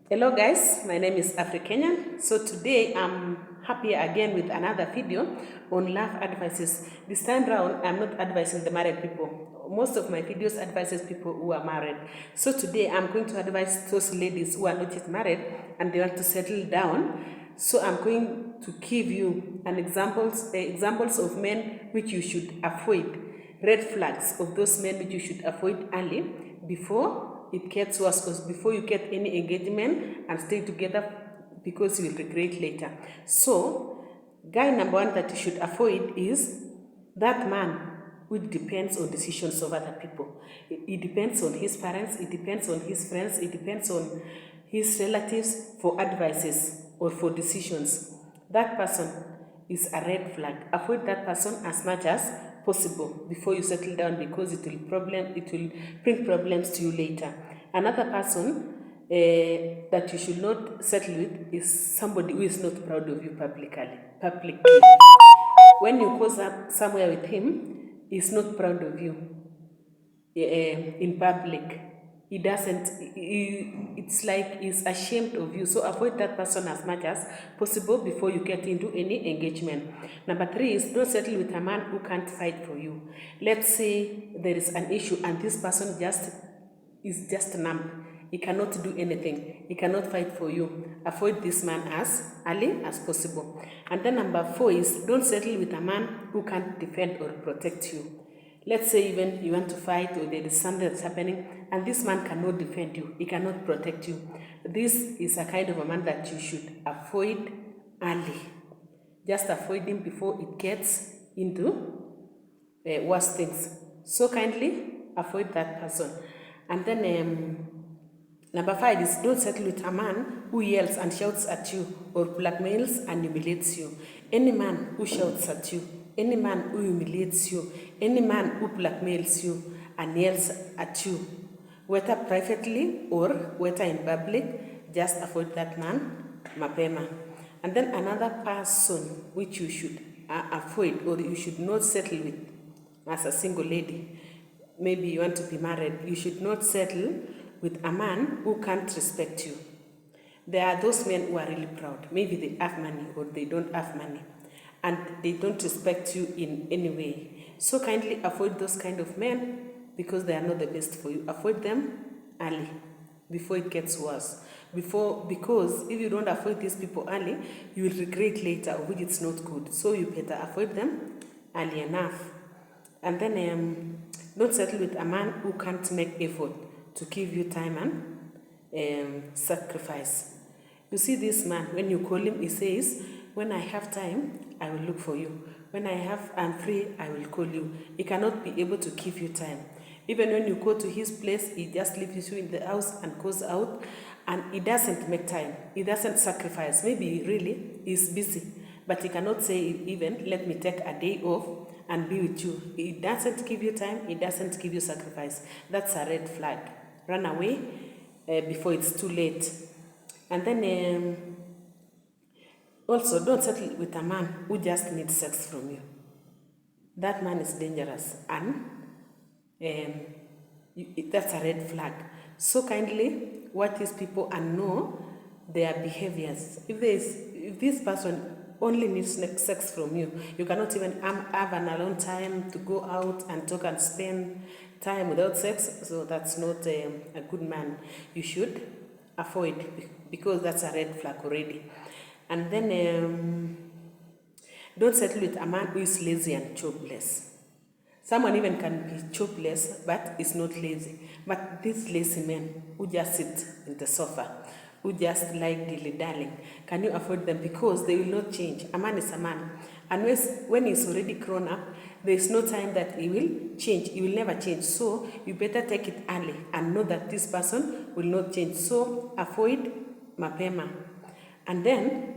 Hello guys, my name is Afrikenyan. So today I'm happy again with another video on love advices. This time round, I'm not advising the married people. Most of my videos advises people who are married. So today I'm going to advise those ladies who are not yet married and they want to settle down. So I'm going to give you examples of men which you should avoid, red flags of those men which you should avoid early before it gets worse, because before you get any engagement and stay together, because you will regret later. So guy number one that you should avoid is that man which depends on decisions of other people. It depends on his parents, it depends on his friends, it depends on his relatives for advices or for decisions. That person is a red flag. Avoid that person as much as possible before you settle down, because it will bring problems to you later. Another person that you should not settle with is somebody who is not proud of you publicly. When you go somewhere with him, he's not proud of you in public. He doesn't, it's like he's ashamed of you. So avoid that person as much as possible before you get into any engagement. Number three is don't settle with a man who can't fight for you. Let's say there is an issue and this person is just numb. He cannot do anything. He cannot fight for you. Avoid this man as early as possible. And then number four is don't settle with a man who can't defend or protect you. Let's say even you want to fight or there is something that's happening and this man cannot defend you. He cannot protect you. This is a kind of a man that you should avoid early. Just avoid him before it gets into worse things. So kindly avoid that person. And then number five is don't settle with a man who yells and shouts at you or blackmails and humiliates you. Any man who shouts at you, any man who humiliates you, any man who blackmails you and yells at you, whether privately or whether in public, just avoid that man, mapema. And then another person which you should avoid or you should not settle with as a single lady, maybe you want to be married, you should not settle with a man who can't respect you. There are those men who are really proud. Maybe they have money or they don't have money and they don't respect you in any way. So kindly avoid those kind of men because they are not the best for you. Avoid them early before it gets worse. Because if you don't avoid these people early, you will regret later, which is not good. So you better avoid them early enough. And then don't settle with a man who can't make effort to give you time and sacrifice. You see this man, when you call him, he says, when I have time, I will look for you. When I'm free, I will call you. He cannot be able to give you time. Even when you go to his place, he just leaves you in the house and goes out, and he doesn't make time. He doesn't sacrifice. Maybe really he's busy, but he cannot say even, let me take a day off and be with you. He doesn't give you time. He doesn't give you sacrifice. That's a red flag. Run away before it's too late. And then also don't settle with a man who just needs sex from you. That man is dangerous and that's a red flag. So kindly watch these people and know their behaviors. If this person only needs sex from you, you cannot even have an alone time to go out and talk and spend time without sex, so that's not a good man. You should avoid, because that's a red flag already. And then don't settle with a man who is lazy and jobless. Someone even can be jobless but is not lazy. But these lazy men who just sit in the sofa, who just like dilly-dallying, can you avoid them? Because they will not change. A man is a man. And when he's already grown up, there is no time that he will change. He will never change. So you better take it early and know that this person will not change. So avoid mapema. And then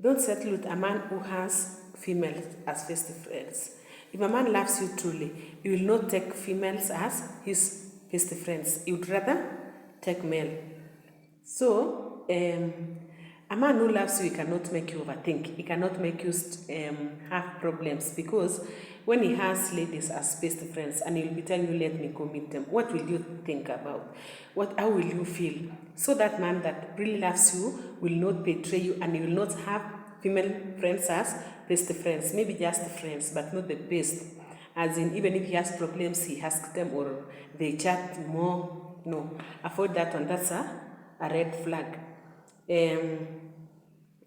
don't settle with a man who has females as best friends. If a man loves you truly, he will not take females as his best friends. He would rather take male. So A man who loves you, he cannot make you overthink. He cannot make you have problems, because when he has ladies as best friends and he'll be telling you, let me commit them, what will you think about? How will you feel? So that man that really loves you will not betray you, and he will not have female friends as best friends. Maybe just friends, but not the best. As in, even if he has problems, he asks them, or they chat more. No, avoid that one. That's a red flag.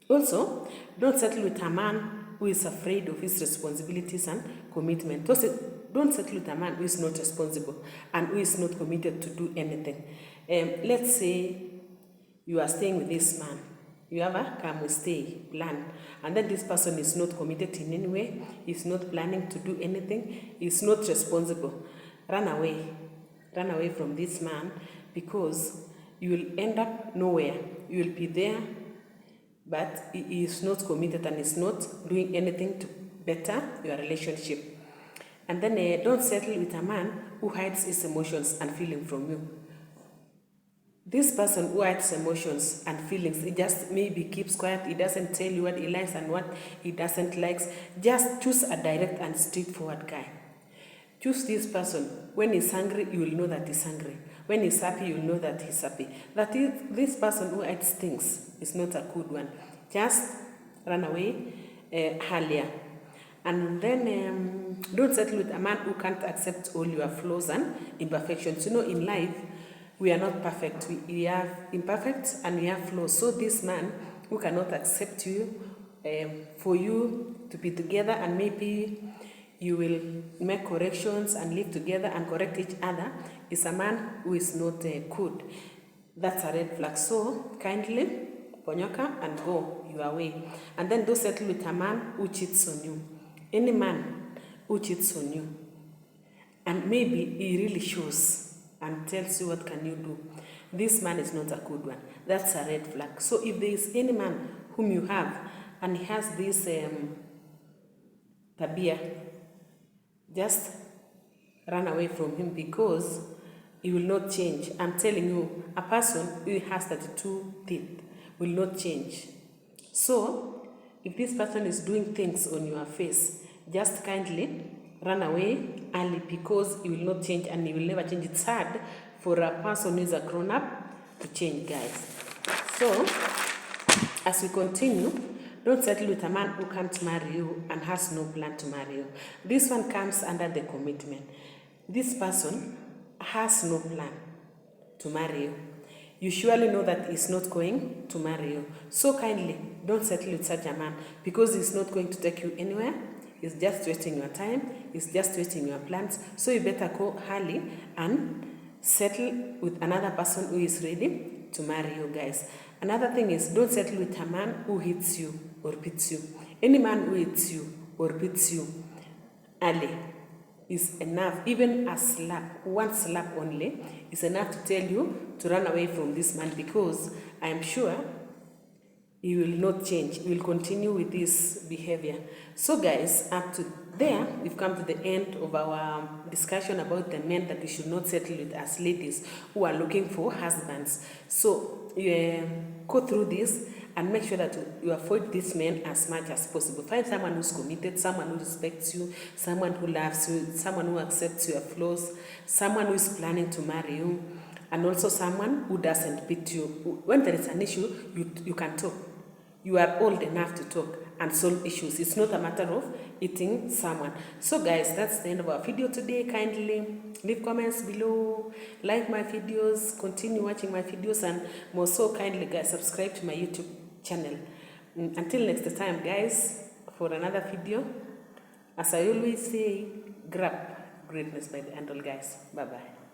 Also, don't settle with a man who is afraid of his responsibilities and commitment. Don't settle with a man who is not responsible and who is not committed to do anything. Let's say you are staying with this man. You have a come stay plan, and then this person is not committed in any way, is not planning to do anything, is not responsible. Run away from this man, because you will end up nowhere. You will be there, but he is not committed and is not doing anything to better your relationship. And then don't settle with a man who hides his emotions and feelings from you. This person who hides emotions and feelings, he just maybe keeps quiet, he doesn't tell you what he likes and what he doesn't like. Just choose a direct and straightforward guy. Choose this person. When he's hungry, you will know that he's hungry. When he's happy, you will know that he's happy. That is, this person who hides things is not a good one. Just run away earlier. And then don't settle with a man who can't accept all your flaws and imperfections. You know, in life, we are not perfect. We have imperfect and we have flaws. So this man who cannot accept you, for you to be together, and maybe you will make corrections and live together and correct each other, is a man who is not good. That's a red flag. So kindly ponyoka and go your way. And then don't settle with a man who cheats on you. Any man who cheats on you, and maybe he really shows and tells you what can you do, this man is not a good one. That's a red flag. So if there is any man whom you have and he has this tabia, just run away from him, because he will not change. I'm telling you, a person who has 32 teeth will not change. So if this person is doing things on your face, just kindly run away early, because he will not change and he will never change. It's hard for a person who is a grown-up to change, guys. So as we continue, don't settle with a man who can't marry you and has no plan to marry you. This one comes under the commitment. This person has no plan to marry you. You surely know that he's not going to marry you. So kindly don't settle with such a man, because he's not going to take you anywhere. He's just wasting your time. He's just wasting your plans. So you better go early and settle with another person who is ready to marry you, guys. Another thing is, don't settle with a man who hits you or beats you. Any man who hits you or beats you early is enough. Even a slap, one slap only, is enough to tell you to run away from this man, because I am sure he will not change. He will continue with this behavior. So guys, up to there, we've come to the end of our discussion about the men that we should not settle with as ladies who are looking for husbands. So go through this and make sure that you avoid these men as much as possible. Find someone who's committed, someone who respects you, someone who loves you, someone who accepts your flaws, someone who is planning to marry you, and also someone who doesn't beat you. When there is an issue, you can talk. You are old enough to talk and solve issues. It's not a matter of eating someone. So guys, that's the end of our video today. Kindly leave comments below, like my videos, continue watching my videos, and more so kindly guys, subscribe to my YouTube channel. Until next time guys, for another video, as I always say, grab greatness by the handle, guys. Bye bye.